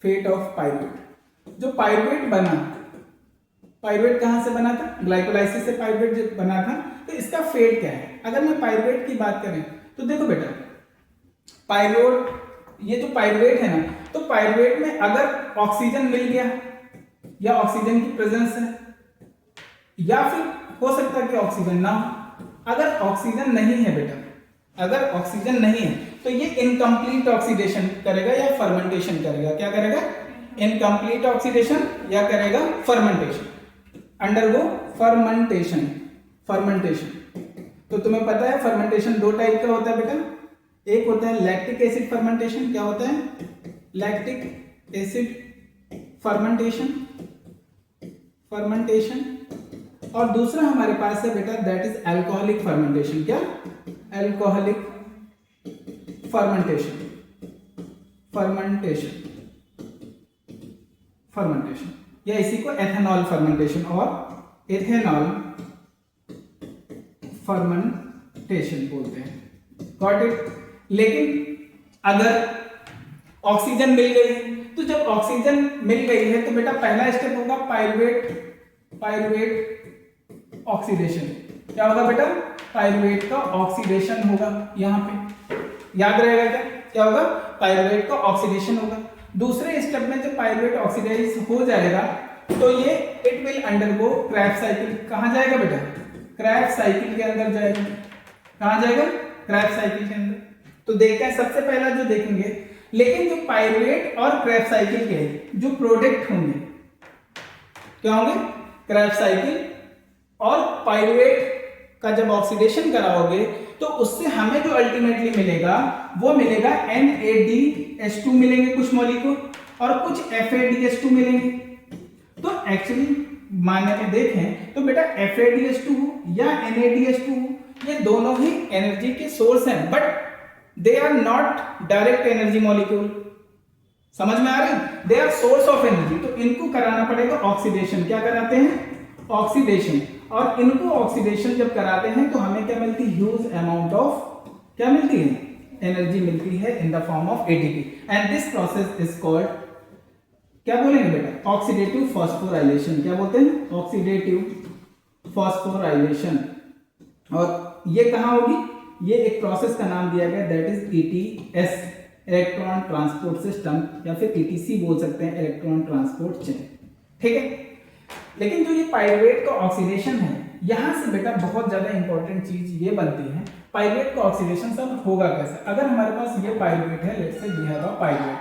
Fate of pyruvate. जो pyruvate बना, pyruvate कहां से बना था? ग्लाइकोलाइसिस से पाइरुवेट जो बना था। तो इसका फेट क्या है? अगर मैं पाइरुवेट की बात करें तो देखो बेटा, पाइरुवेट, ये जो पाइरुवेट है ना, तो पाइरुवेट में अगर ऑक्सीजन मिल गया या ऑक्सीजन की प्रेजेंस है, या फिर हो सकता है कि ऑक्सीजन ना हो। अगर ऑक्सीजन नहीं है बेटा, अगर ऑक्सीजन नहीं है तो ये इनकम्प्लीट ऑक्सीडेशन करेगा या फर्मेंटेशन करेगा। क्या करेगा? इनकम्प्लीट ऑक्सीडेशन या करेगा फर्मेंटेशन, अंडरगो फर्मेंटेशन। फर्मेंटेशन तो तुम्हें पता है फर्मेंटेशन दो टाइप का होता है बेटा। एक होता है लैक्टिक एसिड फर्मेंटेशन। क्या होता है? Lactic acid fermentation, fermentation. और दूसरा हमारे पास है बेटा दैट इज अल्कोहलिक फर्मेंटेशन। क्या? अल्कोहलिक फर्मेंटेशन, फर्मेंटेशन, फर्मेंटेशन, या इसी को एथेनॉल फर्मेंटेशन और एथेनॉल फर्मेंटेशन बोलते हैं। Got it? लेकिन अगर ऑक्सीजन मिल गई है, तो जब ऑक्सीजन मिल गई है तो बेटा पहला स्टेप होगा पाइरुवेट, पाइरुवेट ऑक्सीडेशन। क्या होगा बेटा? पाइरुवेट का ऑक्सीडेशन होगा। यहां पे याद रहेगा क्या? क्या होगा? पाइरुवेट का ऑक्सीडेशन होगा। दूसरे स्टेप में जब पाइरुवेट ऑक्सीडाइज हो जाएगा तो ये it will undergo crabs cycle. कहां जाएगा बेटा? क्रैब्स साइकिल के अंदर जाएगा। कहां जाएगा? क्रैब्स साइकिल के अंदर। तो देखते हैं, सबसे पहला जो देखेंगे, लेकिन जो पाइरुवेट और क्रैब्स साइकिल के जो प्रोडक्ट होंगे क्या होंगे? क्रैब्स साइकिल और पाइरुवेट का जब ऑक्सीडेशन कराओगे तो उससे हमें जो अल्टीमेटली मिलेगा वो मिलेगा NADH2 मिलेंगे कुछ मॉलिक्यूल और कुछ FADH2 मिलेंगे। तो एक्चुअली मानने में देखें तो बेटा FADH2 या NADH2 ये दोनों ही एनर्जी के सोर्स हैं, but they are not direct energy molecule. समझ में आ रही? They are source of energy. तो इनको कराना पड़ेगा ऑक्सीडेशन। क्या कराते हैं? ऑक्सीडेशन। और इनको ऑक्सीडेशन जब कराते हैं तो हमें क्या मिलती है? ह्यूज अमाउंट ऑफ क्या मिलती है? एनर्जी मिलती है in the form of ATP। And this process is called, क्या बोलेंगे बेटा? Oxidative phosphorylation. क्या बोलते हैं? Oxidative phosphorylation. और ये कहां होगी? ये एक प्रोसेस का नाम दिया गया that is ETS, electron transport system, या फिर ETC बोल सकते हैं, इलेक्ट्रॉन ट्रांसपोर्ट चेन। ठीक है। लेकिन जो ये पाइरुवेट का ऑक्सीडेशन है, यहां से बेटा बहुत ज्यादा इंपॉर्टेंट चीज ये बनती है, पाइरुवेट का ऑक्सीडेशन सब होगा कैसे? अगर हमारे पास ये पाइरुवेट है, let's say we have a pyruvate.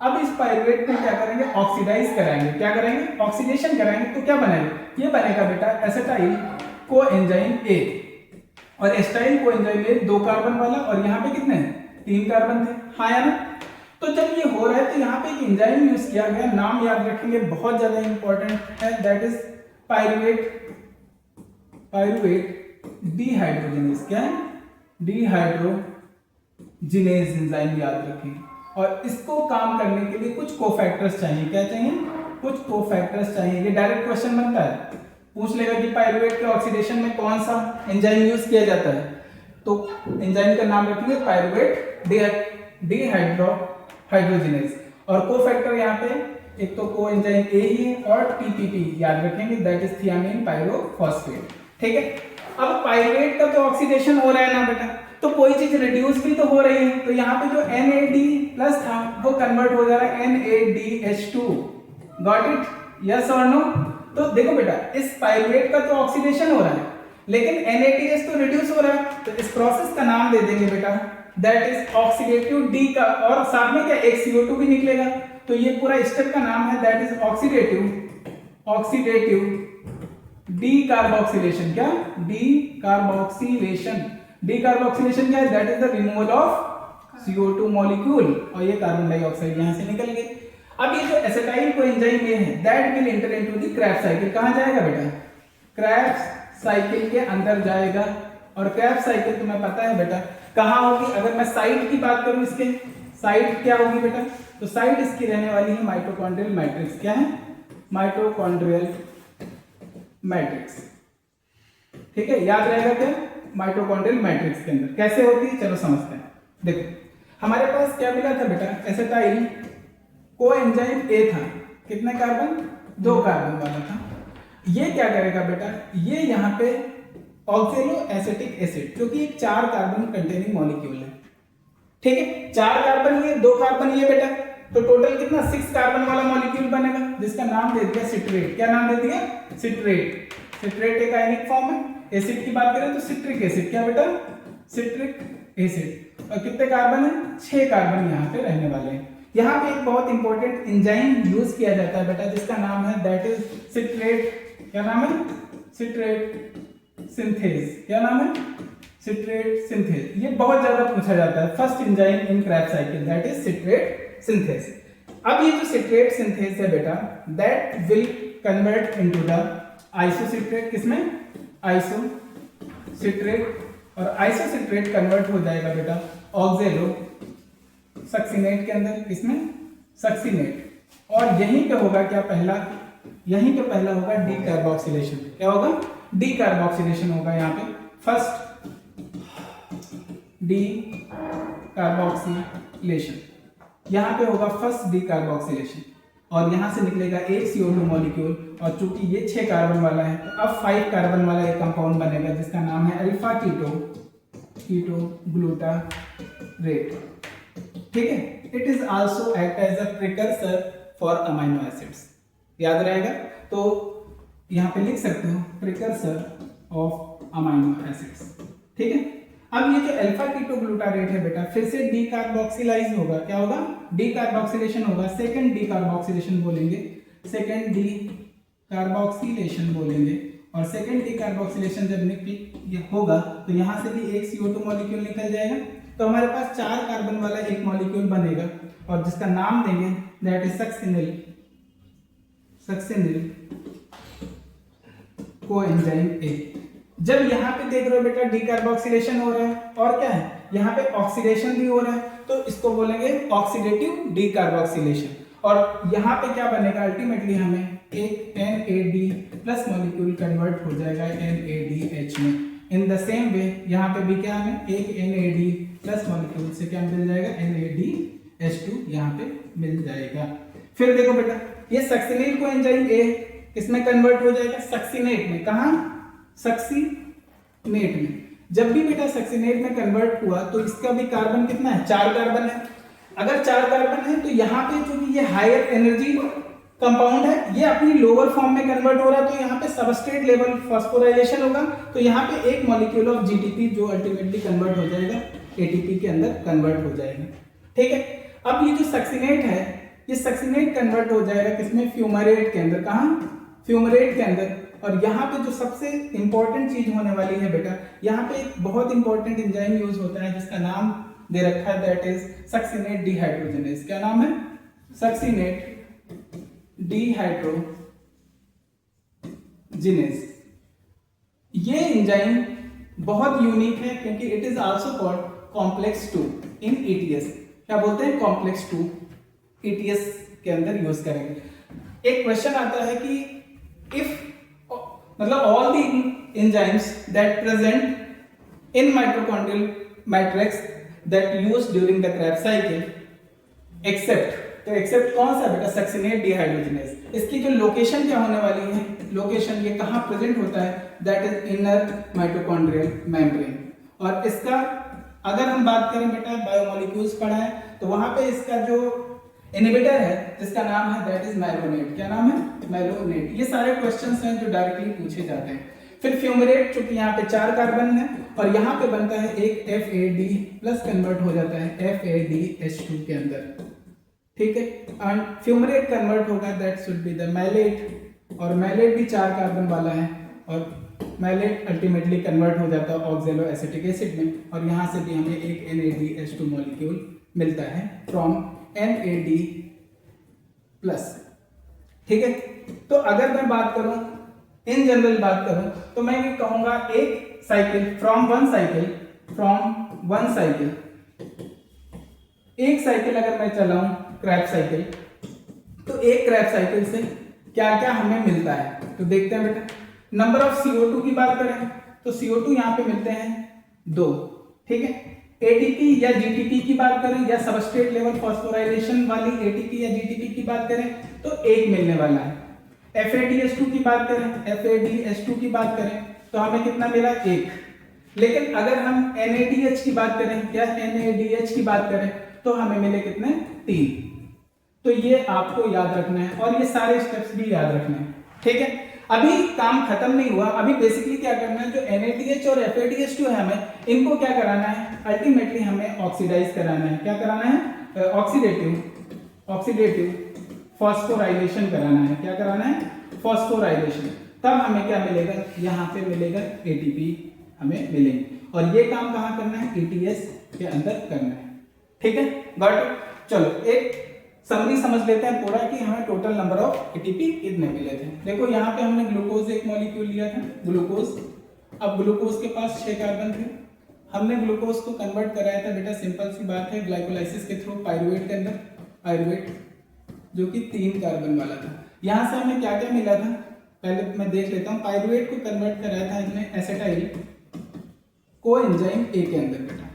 अब इस पाइरुवेट में क्या करेंगे? ऑक्सीडाइज कराएंगे। क्या करेंगे? ऑक्सीडेशन कराएंगे। तो क्या बनेगा? ये बनेगा बेटा एसिटाइल कोएंजाइम A। और एसिटाइल कोएंजाइम A 2 कार्बन वाला, और यहाँ पे कितने हैं? 3 कार्बन थे। हाँ या ना? तो जब ये हो रहा है तो यहाँ पे एक एंजाइम यूज किया गया, नाम याद रखेंगे, बहुत ज्यादा इंपॉर्टेंट है, that is pyruvate, pyruvate dehydrogenase. क्या है? डिहाइड्रोजिनेज एंजाइम याद रखेंगे। और इसको काम करने के लिए कुछ कोफैक्टर्स चाहिए। क्या चाहिए? कुछ कोफैक्टर्स चाहिए। ये डायरेक्ट क्वेश्चन बनता है, पूछ लेगा कि पाइरुवेट के ऑक्सीडेशन में कौन सा एंजाइम यूज किया जाता है। तो एंजाइम का नाम रखेंगे पाइरुवेट डिहाइड्रोजिनेज। और कोफैक्टर यहाँ पे एक तो कोएंजाइम A ही है और TPP याद रखेंगे, दैट इज थियामीन पाइरोफॉस्फेट। ठीक है। अब पाइरुवेट का तो ऑक्सीडेशन हो रहा है ना बेटा, तो कोई चीज रिड्यूस भी तो हो रही है। तो यहाँ पे जो NAD प्लस था वो कन्वर्ट हो जा रहा है NADH2। Got it? यस और नो? तो देखो बेटा, इस पाइरुवेट का तो ऑक्सीडेशन हो रहा है, लेकिन NADH तो रिड्यूस हो रहा है। तो इस प्रोसेस का नाम दे देंगे बेटा दैट इज ऑक्सीडेटिव डी का, और साथ में क्या एक CO2 भी निकलेगा। तो ये पूरा स्टेप का नाम है that is oxidative decarboxylation. क्या? Decarboxylation. डी कार्बोक्सिलेशन क्या है? That is the removal of CO2 molecule, और ये कार्बन डाइऑक्साइड यहां से निकल गई। अब ये जो एसिटाइल कोएंजाइम ए है that will enter into the crabs cycle. कहां जाएगा बेटा? क्रैब्स साइकिल के अंदर जाएगा। और क्रैब्स साइकिल तुम्हें पता है बेटा कहां होगी? अगर मैं साइट की बात करूं, इसके साइट क्या होगी बेटा? तो साइट इसकी रहने वाली है माइटोकॉन्ड्रियल मैट्रिक्स। क्या है? Mitochondrial matrix. ठीक है, याद रहेगा क्या? माइटोकॉन्ड्रियल मैट्रिक्स के अंदर कैसे होती है, चलो समझते हैं। देखो हमारे पास क्या मिला था बेटा? एसिटाइल कोएंजाइम ए था, कितने कार्बन, 2 कार्बन वाला था। ये क्या करेगा बेटा, ये यहाँ पे ऑक्सैलो एसिटिक एसिड, क्योंकि एक 4 कार्बन कंटेनिंग मॉलिक्यूल है, ठीक है, 4 कार्बन ये, 2 कार्बन ये बेटा, तो टोटल कितना 6 कार्बन वाला मॉलिक्यूल बनेगा, जिसका नाम दे दिया सिट्रेट। क्या नाम दे दिया, सिट्रेट। सिट्रेट एक आयनिक फॉर्म है। एसिड की बात करें तो सिट्रिक एसिड, क्या बेटा, सिट्रिक एसिड। और कितने कार्बन है, 6 कार्बन यहाँ पे रहने वाले हैं। यहाँ पे एक बहुत इंपॉर्टेंट एंजाइम यूज किया जाता है बेटा, जिसका नाम है दैट इज सिट्रेट। क्या नाम है, सिट्रेट सिंथेज। क्या नाम है, सिट्रेट सिंथेज। ये बहुत ज्यादा पूछा जाता है, first enzyme in Krebs cycle that is citrate synthase. अब ये जो सिट्रेट सिंथेज है बेटा, that will convert into the isocitrate, किसमें, आइसोसिट्रेट, और आइसोसिट्रेट कन्वर्ट हो जाएगा बेटा ऑक्सैलो सक्सिनेट के अंदर, किसमें, सक्सिनेट। और यहीं पे होगा क्या, पहला, यहीं पे पहला होगा डीकार्बोक्सिलेशन। क्या होगा, डीकार्बोक्सिलेशन होगा यहाँ पे, फर्स्ट डीकार्बोक्सिलेशन, यहाँ पे होगा फर्स्ट डीकार्बोक्सिलेशन, और यहाँ से निकलेगा एक CO2 मॉलिक्यूल, और चूंकि ये 6 कार्बन वाला है तो अब 5 कार्बन वाला एक कंपाउंड बनेगा जिसका नाम है अल्फा कीटो ग्लूटारेट, ठीक है। It is also act as a precursor for amino acids, याद रहेगा, तो यहाँ पे लिख सकते हो प्रिकर्सर ऑफ अमाइनो एसिड्स, ठीक है। अब ये जो अल्फा कीटो ग्लूटारेट है बेटा, फिर से डीकार्बोक्सिलाइज होगा, क्या होगा, डीकार्बोक्सिलेशन होगा, सेकंड डीकार्बोक्सिलेशन बोलेंगे, सेकंड डीकार्बोक्सिलेशन बोलेंगे। और सेकंड डीकार्बोक्सिलेशन जब ये होगा तो यहाँ से भी एक CO2 मॉलिक्यूल निकल जाएगा, तो हमारे पास 4 कार्बन वाला एक मॉलिक्यूल बनेगा, और जिसका नाम देंगे that is succinyl coenzyme A. जब यहाँ पे देख रहे हो बेटा डीकार्बोक्सिलेशन हो रहा है, और क्या है, यहाँ पे ऑक्सीडेशन भी हो रहा है, तो इसको बोलेंगे ऑक्सीडेटिव डीकार्बोक्सिलेशन। और यहाँ पे क्या बनेगा, अल्टीमेटली हमें एक NAD प्लस मॉलिक्यूल कन्वर्ट हो जाएगा NADH में। इन द सेम वे यहाँ पे भी क्या हमें एक NAD प्लस मॉलिक्यूल से क्या मिल जाएगा, NADH2 यहाँ पे मिल जाएगा। फिर देखो बेटा, ये सक्सिनिल कोएंजाइम ए किसमें कन्वर्ट हो जाएगा, सक्सिनेट में। कहाँ, सक्सिनेट में। जब भी बेटा सक्सिनेट में कन्वर्ट हुआ तो इसका भी कार्बन कितना है, 4 कार्बन है। अगर 4 कार्बन है तो यहाँ पे जो ये हायर एनर्जी कंपाउंड है, ये अपनी लोअर फॉर्म में कन्वर्ट हो रहा है, तो यहाँ पे सबस्ट्रेट लेवल फॉस्फोराइलेशन होगा, तो यहाँ पे एक मॉलिक्यूल ऑफ GTP जो अल्टीमेटली कन्वर्ट हो जाएगा ATP के अंदर कन्वर्ट हो जाएगा, ठीक है। अब ये जो सक्सिनेट है, ये सक्सिनेट कन्वर्ट हो जाएगा किसमें, फ्यूमरेट के अंदर। कहाँ, फ्यूमरेट के अंदर। और यहाँ पे जो सबसे इंपॉर्टेंट चीज होने वाली है बेटा, यहाँ पे एक बहुत इंपॉर्टेंट एंजाइम यूज होता है जिसका नाम दे रखा है दैट इज सक्सिनेट डिहाइड्रोजनेज। क्या नाम है, सक्सिनेट डिहाइड्रोजिनेज। ये एंजाइम बहुत यूनिक है क्योंकि it is also called complex 2 in ETS। क्या बोलते हैं, कॉम्प्लेक्स 2 ETS के अंदर यूज करेंगे। एक क्वेश्चन आता है कि इफ मतलब all the enzymes that present in mitochondrial matrix that used during the Krebs cycle except, तो एक्सेप्ट कौन सा बेटा, सक्सिनेट डिहाइड्रोजिनेज। इसकी जो लोकेशन क्या होने वाली है, लोकेशन ये कहाँ प्रेजेंट होता है, that is inner mitochondrial membrane. और इसका अगर हम बात करें बेटा, बायोमोलिक्यूल्स पढ़ा है तो वहां पे इसका जो इनहिबिटर है जिसका नाम है दैट इज मैलोनेट। क्या नाम है, मैलोनेट। ये सारे क्वेश्चंस हैं जो डायरेक्टली पूछे जाते हैं। फिर फ्यूमरेट, चूंकि यहाँ पे 4 कार्बन है और यहाँ पे बनता है एक FAD प्लस कन्वर्ट हो जाता है FADH2 के अंदर, ठीक है। एंड फ्यूमरेट कन्वर्ट होगा that should be the malate, और मैलेट भी 4 कार्बन वाला है, और मैलेट अल्टीमेटली कन्वर्ट हो जाता है ऑक्सैलो एसिटिक एसिड में, और यहाँ से भी हमें एक NADH2 मॉलिक्यूल मिलता है फ्रॉम NAD प्लस, ठीक है। तो अगर मैं बात करूं, इन जनरल बात करूं, तो मैं ये कहूंगा एक साइकिल फ्रॉम वन साइकिल, एक साइकिल अगर मैं चलाऊं क्रैब साइकिल, तो एक क्रैब साइकिल से क्या क्या हमें मिलता है, तो देखते हैं बेटा। नंबर ऑफ CO2 की बात करें तो CO2 यहाँ पे मिलते हैं 2, ठीक है। एटीपी या जीटीपी की बात करें या सबस्ट्रेट लेवल फॉस्फोराइलेशन वाली एटीपी या जीटीपी की बात करें तो 1 मिलने वाला है। FADH2 की बात करें, FADH2 की बात करें तो हमें कितना मिला 1। लेकिन अगर हम NADH की बात करें या NADH की बात करें तो हमें मिले कितने 3। तो ये आपको याद रखना है और ये सारे स्टेप्स भी याद रखने हैं, ठीक है। अभी काम खत्म नहीं हुआ, अभी बेसिकली क्या करना है, जो NADH और FADH2 है हमें इनको क्या कराना है, अल्टीमेटली हमें ऑक्सीडाइज कराना है। क्या कराना है, ऑक्सीडेटिव फॉस्फोराइलेशन कराना है। क्या कराना है, फॉस्फोराइलेशन। तब हमें क्या मिलेगा, यहाँ पे मिलेगा ATP हमें मिलेंगे। और ये काम कहाँ करना है, ETS के अंदर करना है, ठीक है। गॉट। चलो एक समरी समझ लेते हैं पूरा कि हमें टोटल नंबर ऑफ एटीपी कितने मिले थे। देखो यहाँ पे हमने ग्लूकोज एक मॉलिक्यूल लिया था, ग्लूकोज। अब ग्लूकोज के पास 6 कार्बन थे, हमने ग्लूकोज को कन्वर्ट कराया था बेटा, सिंपल सी बात है, ग्लाइकोलाइसिस के थ्रू पायरुवेट के अंदर, पायरुवेट जो कि 3 कार्बन वाला था। यहाँ से हमें क्या क्या मिला था, पहले मैं देख लेता हूँ। पायरुवेट को कन्वर्ट कराया था हमने एसिटाइल कोएंजाइम ए के अंदर बेटा,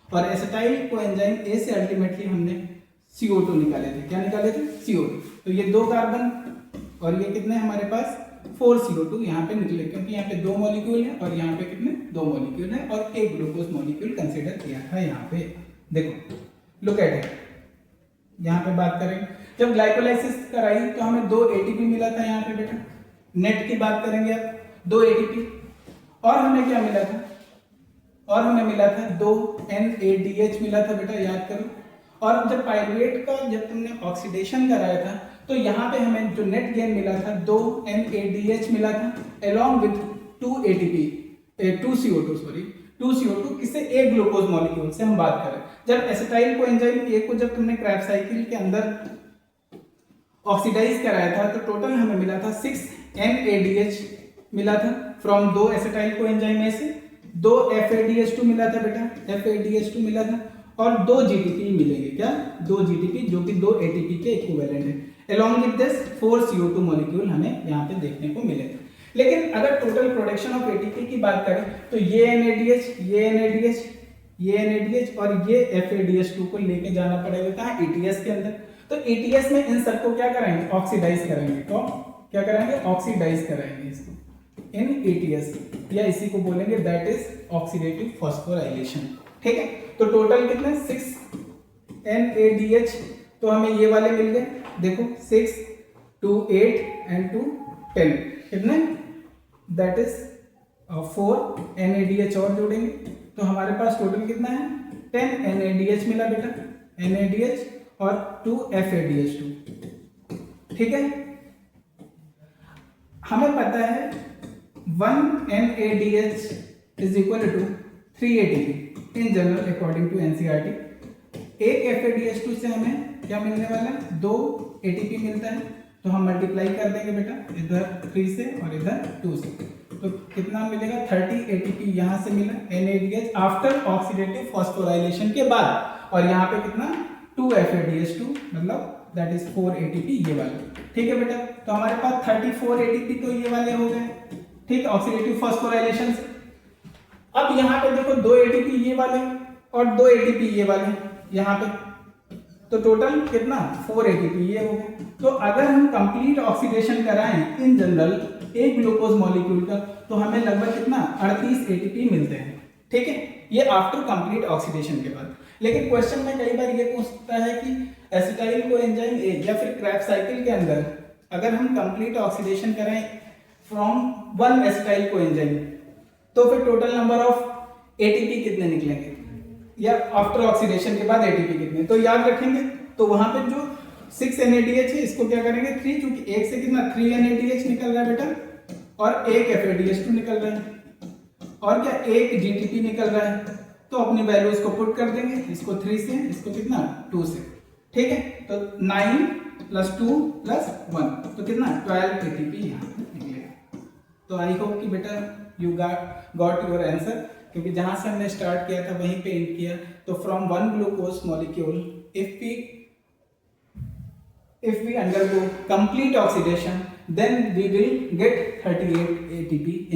और एसिटाइल कोएंजाइम ए से अल्टीमेटली हमने CO2 निकाले थे। क्या निकाले थे, CO2। तो ये 2 कार्बन और ये कितने हमारे पास 4 CO2 यहाँ पे निकले, क्योंकि यहाँ पे 2 मॉलिक्यूल है और यहाँ पे कितने 2 मॉलिक्यूल है और एक ग्लूकोज मॉलिक्यूल कंसीडर किया था यहाँ पे। देखो लुक एट इट, यहाँ पे बात करें, जब ग्लाइकोलाइसिस कराई तो हमें 2 ATP मिला था यहाँ पे बेटा। नेट की बात करेंगे अब, 2 ATP और हमें क्या मिला था, और हमें मिला था 2 NADH मिला था बेटा, याद करो। और जब पायरुवेट का जब तुमने ऑक्सीडेशन कराया था तो यहाँ पे हमें जो नेट गेन मिला था 2 NADH मिला था along with 2 ATP 2 CO2 sorry 2 CO2 किससे, एक ग्लूकोज मॉलिक्यूल से हम बात करें। जब एसिटाइल कोएंजाइम ए को जब तुमने क्रैब्स साइकिल के अंदर ऑक्सीडाइज कराया था तो टोटल हमें मिला था 6 NADH मिला था फ्रॉम 2 एसिटाइल कोएंजाइम ए से, 2 FADH2 मिला था बेटा, FADH2 मिला था और 2 GTP मिलेंगे। क्या, 2 GTP जो कि 2 ATP के इक्विवेलेंट है। along with this 4 CO2 molecule हमें यहाँ पे देखने को मिले थे। लेकिन अगर टोटल प्रोडक्शन ऑफ ATP की बात करें तो ये NADH, ये NADH, ये NADH और ये FADH2 को लेके जाना पड़ेगा कहाँ, ETS के अंदर। तो ETS में इन सबको क्या कराएंगे, ऑक्सीडाइज कराएंगे। तो क्या कराएंगे, ऑक्सीडाइज कराएंगे इसको इन ETS, या इसी को बोलेंगे दैट इज ऑक्सीडेटिव फॉस्फोराइलेशन, ठीक है। तो टोटल कितने 6 NADH, तो हमें ये वाले मिल गए, देखो 6 2 8 एंड 2 10, कितने, दैट इज 4 NADH और जोड़ेंगे तो हमारे पास टोटल कितना है 10 NADH मिला बेटा, NADH और 2 FADH2, ठीक है। हमें पता है 1 NADH is equal to 3 ATP in general according to NCERT। एक FADH2 से हमें क्या मिलने वाला है, 2 ATP मिलता है, तो हम मल्टीप्लाई कर देंगे बेटा, इधर 3 से और इधर 2 से, तो कितना मिलेगा 30 ATP यहाँ से मिला NADH आफ्टर ऑक्सीडेटिव फॉस्फोराइलेशन के बाद, और यहाँ पे कितना 2 FADH2 मतलब दैट इज 4 ATP ये वाले, ठीक है बेटा। तो हमारे पास 34 ATP तो ये वाले हो गए, ठीक है, ऑक्सीडेटिव फॉस्फोराइलेशन से। अब यहाँ पे देखो 2 ATP ये वाले और 2 ATP ये वाले यहाँ पे, तो टोटल कितना 4 ATP ये हो गए। तो अगर हम कंप्लीट ऑक्सीडेशन कराएं इन जनरल एक ग्लूकोज मॉलिक्यूल का तो हमें लगभग कितना 38 ATP मिलते हैं, ठीक है, ये आफ्टर कंप्लीट ऑक्सीडेशन के बाद। लेकिन क्वेश्चन में कई बार ये पूछता है कि एसिटाइल कोएंजाइम ए या फिर क्रैब्स साइकिल के अंदर अगर हम कंप्लीट ऑक्सीडेशन करें फ्रॉम 1 एसिटाइल कोएंजाइम तो फिर टोटल नंबर ऑफ ATP कितने निकलेंगे, या आफ्टर ऑक्सीडेशन के बाद ATP कितने, तो याद रखेंगे। तो वहां पे जो 6 NADH है इसको क्या करेंगे 3, क्योंकि एक से कितना 3 NADH निकल रहा है बेटा और एक FADH2 निकल रहा है और क्या एक GTP निकल रहा है, तो अपनी वैल्यूज को पुट कर देंगे, इसको 3 से, इसको कितना 2 से, ठीक है। तो 9 + 2 + 1 तो कितना 12 ATP यहाँ निकलेगा। तो आई होप कि बेटा यू गॉट योर आंसर, क्योंकि जहां से हमने स्टार्ट किया था वहीं पे एंड किया। तो from 1 glucose molecule if we undergo complete oxidation then we will get 38 ATP